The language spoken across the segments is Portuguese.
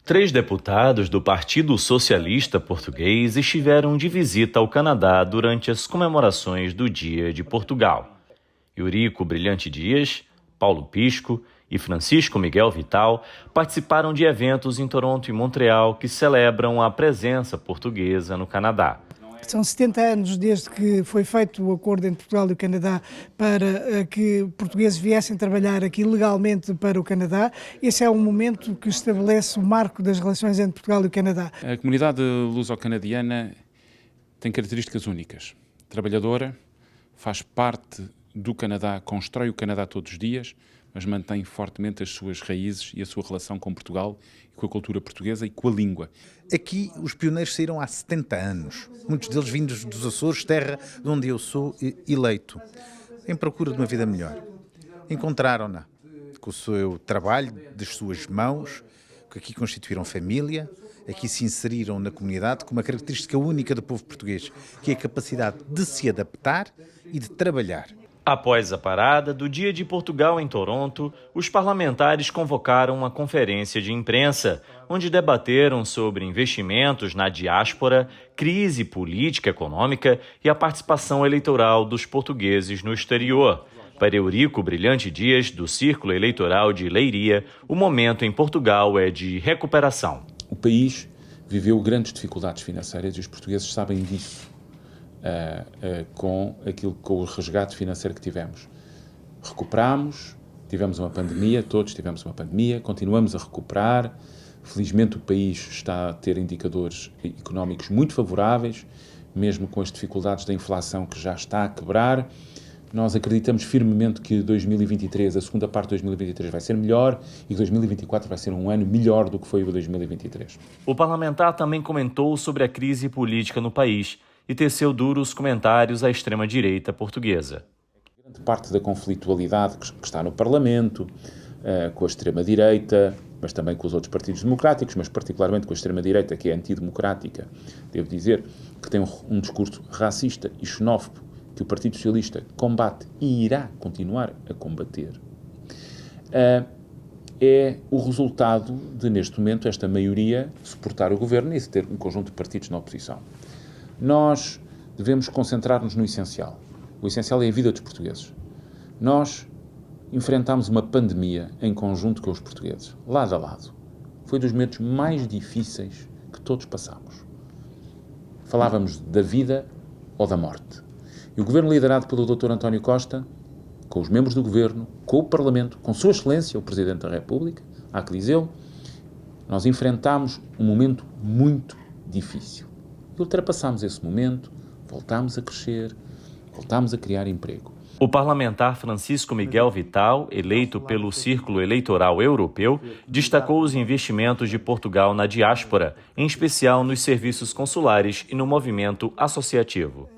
3 deputados do Partido Socialista Português estiveram de visita ao Canadá durante as comemorações do Dia de Portugal. Eurico Brilhante Dias, Paulo Pisco e Francisco Miguel Vital participaram de eventos em Toronto e Montreal que celebram a presença portuguesa no Canadá. São 70 anos desde que foi feito o acordo entre Portugal e o Canadá para que portugueses viessem trabalhar aqui legalmente para o Canadá. Esse é um momento que estabelece o marco das relações entre Portugal e o Canadá. A comunidade luso-canadiana tem características únicas. Trabalhadora, faz parte do Canadá, constrói o Canadá todos os dias, mas mantém fortemente as suas raízes e a sua relação com Portugal, com a cultura portuguesa e com a língua. Aqui os pioneiros saíram há 70 anos, muitos deles vindos dos Açores, terra de onde eu sou eleito, em procura de uma vida melhor. Encontraram-na com o seu trabalho, das suas mãos, que aqui constituíram família, aqui se inseriram na comunidade com uma característica única do povo português, que é a capacidade de se adaptar e de trabalhar. Após a parada do Dia de Portugal em Toronto, os parlamentares convocaram uma conferência de imprensa, onde debateram sobre investimentos na diáspora, crise política econômica e a participação eleitoral dos portugueses no exterior. Para Eurico Brilhante Dias, do Círculo Eleitoral de Leiria, o momento em Portugal é de recuperação. O país viveu grandes dificuldades financeiras e os portugueses sabem disso. Com o resgate financeiro que tivemos. Recuperámos, tivemos uma pandemia, todos tivemos uma pandemia, continuamos a recuperar. Felizmente o país está a ter indicadores económicos muito favoráveis, mesmo com as dificuldades da inflação que já está a quebrar. Nós acreditamos firmemente que 2023, a segunda parte de 2023 vai ser melhor e que 2024 vai ser um ano melhor do que foi o 2023. O parlamentar também comentou sobre a crise política no país e teceu duros comentários à extrema-direita portuguesa. Grande parte da conflitualidade que está no Parlamento, com a extrema-direita, mas também com os outros partidos democráticos, mas particularmente com a extrema-direita, que é antidemocrática, devo dizer, que tem um discurso racista e xenófobo, que o Partido Socialista combate e irá continuar a combater, é o resultado de, neste momento, esta maioria suportar o governo e ter um conjunto de partidos na oposição. Nós devemos concentrar-nos no essencial. O essencial é a vida dos portugueses. Nós enfrentámos uma pandemia em conjunto com os portugueses, lado a lado. Foi dos momentos mais difíceis que todos passámos. Falávamos da vida ou da morte. E o governo liderado pelo Dr. António Costa, com os membros do governo, com o Parlamento, com Sua Excelência, o Presidente da República, há que dizê-lo, nós enfrentámos um momento muito difícil. Ultrapassámos esse momento, voltámos a crescer, voltámos a criar emprego. O parlamentar Francisco Miguel Vital, eleito pelo Círculo Eleitoral Europeu, destacou os investimentos de Portugal na diáspora, em especial nos serviços consulares e no movimento associativo.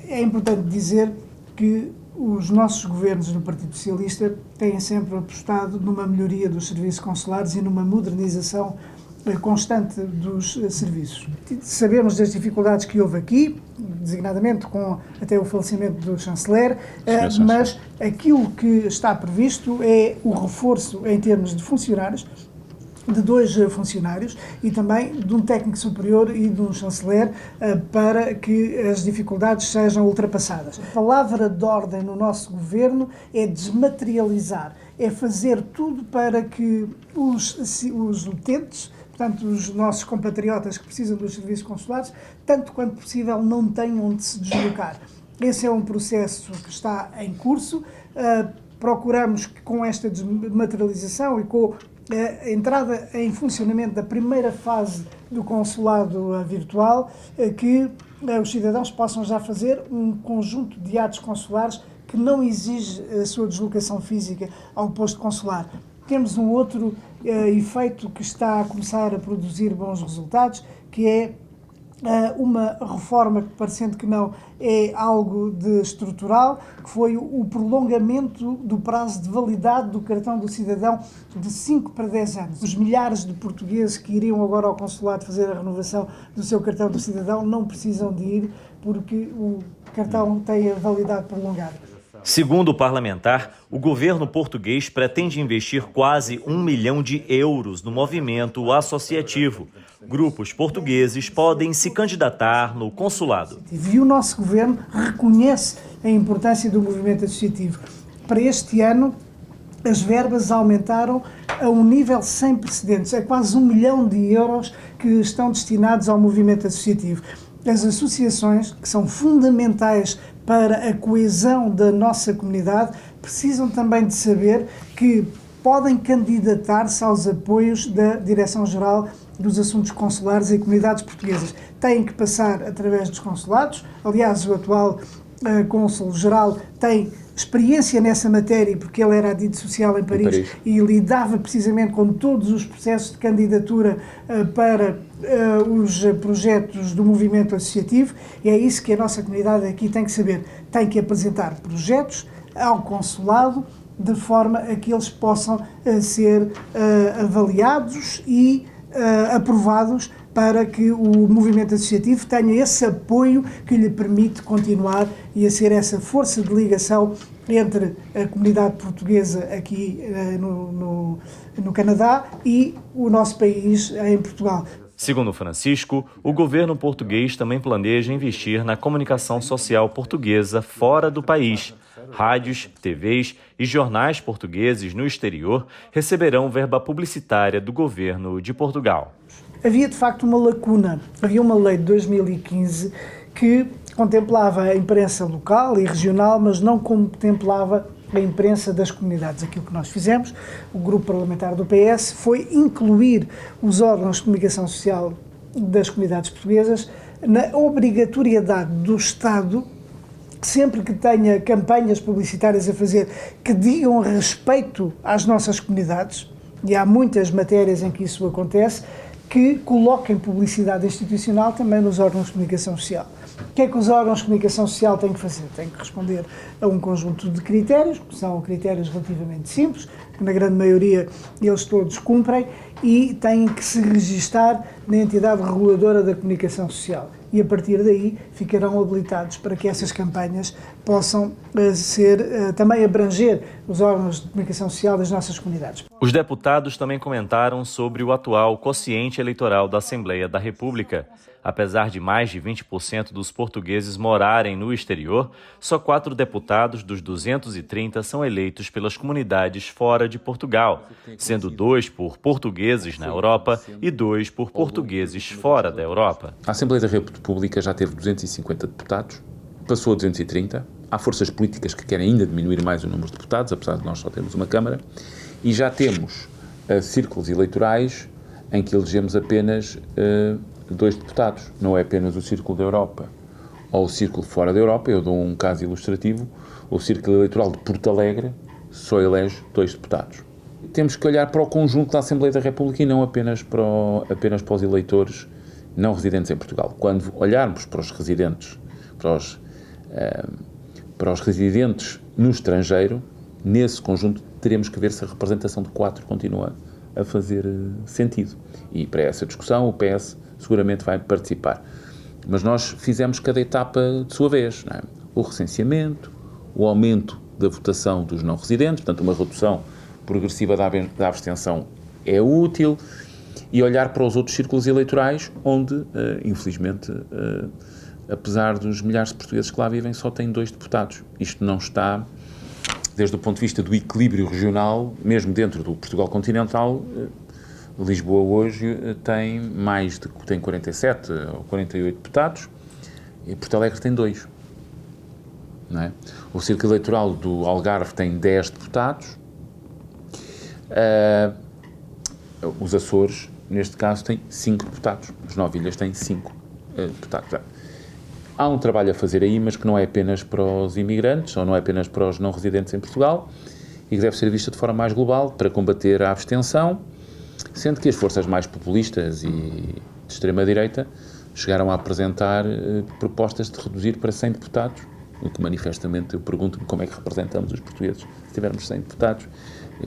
É importante dizer que os nossos governos no Partido Socialista têm sempre apostado numa melhoria dos serviços consulares e numa modernização constante dos serviços. Sabemos das dificuldades que houve aqui, designadamente com até o falecimento do chanceler, mas aquilo que está previsto é o reforço em termos de funcionários, de 2 funcionários e também de um técnico superior e de um chanceler para que as dificuldades sejam ultrapassadas. A palavra de ordem no nosso governo é desmaterializar, é fazer tudo para que os utentes, portanto, os nossos compatriotas que precisam dos serviços consulares, tanto quanto possível, não tenham de se deslocar. Esse é um processo que está em curso. Procuramos que com esta desmaterialização e com a entrada em funcionamento da primeira fase do consulado virtual, que os cidadãos possam já fazer um conjunto de atos consulares que não exige a sua deslocação física ao posto consular. Temos um outro efeito que está a começar a produzir bons resultados, que é uma reforma que, parecendo que não, é algo de estrutural, que foi o prolongamento do prazo de validade do cartão do cidadão de 5 para 10 anos. Os milhares de portugueses que iriam agora ao consulado fazer a renovação do seu cartão do cidadão não precisam de ir porque o cartão tem a validade prolongada. Segundo o parlamentar, o governo português pretende investir quase €1 milhão no movimento associativo. Grupos portugueses podem se candidatar no consulado. E o nosso governo reconhece a importância do movimento associativo. Para este ano, as verbas aumentaram a um nível sem precedentes. É quase €1 milhão que estão destinados ao movimento associativo. As associações, que são fundamentais para a coesão da nossa comunidade, precisam também de saber que podem candidatar-se aos apoios da Direção-Geral dos Assuntos Consulares e Comunidades Portuguesas. Têm que passar através dos consulados. Aliás, o atual Cônsul-Geral tem experiência nessa matéria, porque ele era adito social em Paris e lidava precisamente com todos os processos de candidatura para os projetos do movimento associativo, e é isso que a nossa comunidade aqui tem que saber. Tem que apresentar projetos ao consulado de forma a que eles possam ser avaliados e aprovados, para que o movimento associativo tenha esse apoio que lhe permite continuar e a ser essa força de ligação entre a comunidade portuguesa aqui no Canadá e o nosso país em Portugal. Segundo Francisco, o governo português também planeja investir na comunicação social portuguesa fora do país. Rádios, TVs e jornais portugueses no exterior receberão verba publicitária do governo de Portugal. Havia, de facto, uma lacuna. Havia uma lei de 2015 que contemplava a imprensa local e regional, mas não contemplava a imprensa das comunidades. Aquilo que nós fizemos, o grupo parlamentar do PS, foi incluir os órgãos de comunicação social das comunidades portuguesas na obrigatoriedade do Estado, sempre que tenha campanhas publicitárias a fazer que digam respeito às nossas comunidades, e há muitas matérias em que isso acontece, que coloquem publicidade institucional também nos órgãos de comunicação social. O que é que os órgãos de comunicação social têm que fazer? Têm que responder a um conjunto de critérios, que são critérios relativamente simples, que na grande maioria eles todos cumprem, e têm que se registar na entidade reguladora da comunicação social. E a partir daí ficarão habilitados para que essas campanhas possam também abranger os órgãos de comunicação social das nossas comunidades. Os deputados também comentaram sobre o atual quociente eleitoral da Assembleia da República. Apesar de mais de 20% dos portugueses morarem no exterior, só 4 deputados dos 230 são eleitos pelas comunidades fora de Portugal, sendo 2 por portugueses na Europa e 2 por portugueses fora da Europa. A Assembleia da República já teve 250 deputados, passou a 230. Há forças políticas que querem ainda diminuir mais o número de deputados, apesar de nós só termos uma Câmara, e já temos círculos eleitorais em que elegemos apenas 2 deputados. Não é apenas o Círculo da Europa ou o Círculo fora da Europa. Eu dou um caso ilustrativo. O Círculo Eleitoral de Porto Alegre só elege 2 deputados. Temos que olhar para o conjunto da Assembleia da República e não apenas para os eleitores não residentes em Portugal. Quando olharmos para os residentes, para os residentes no estrangeiro, nesse conjunto teremos que ver se a representação de 4 continua a fazer sentido. E para essa discussão o PS seguramente vai participar. Mas nós fizemos cada etapa de sua vez, não é? O recenseamento, o aumento da votação dos não residentes, portanto uma redução progressiva da abstenção é útil, e olhar para os outros círculos eleitorais onde, infelizmente, apesar dos milhares de portugueses que lá vivem, só tem 2 deputados. Isto não está, desde o ponto de vista do equilíbrio regional, mesmo dentro do Portugal continental. Lisboa hoje tem 47 ou 48 deputados e Porto Alegre tem 2. Não é? O Círculo Eleitoral do Algarve tem 10 deputados. Os Açores, neste caso, têm 5 deputados. Os 9 Ilhas têm 5 deputados. Há um trabalho a fazer aí, mas que não é apenas para os imigrantes, ou não é apenas para os não residentes em Portugal, e que deve ser vista de forma mais global para combater a abstenção, sendo que as forças mais populistas e de extrema-direita chegaram a apresentar propostas de reduzir para 100 deputados, o que manifestamente eu pergunto-me como é que representamos os portugueses se tivermos 100 deputados.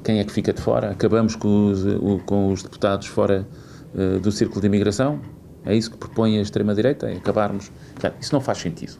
Quem é que fica de fora? Acabamos com os deputados fora do círculo de imigração? É isso que propõe a extrema-direita? É acabarmos? Isso não faz sentido.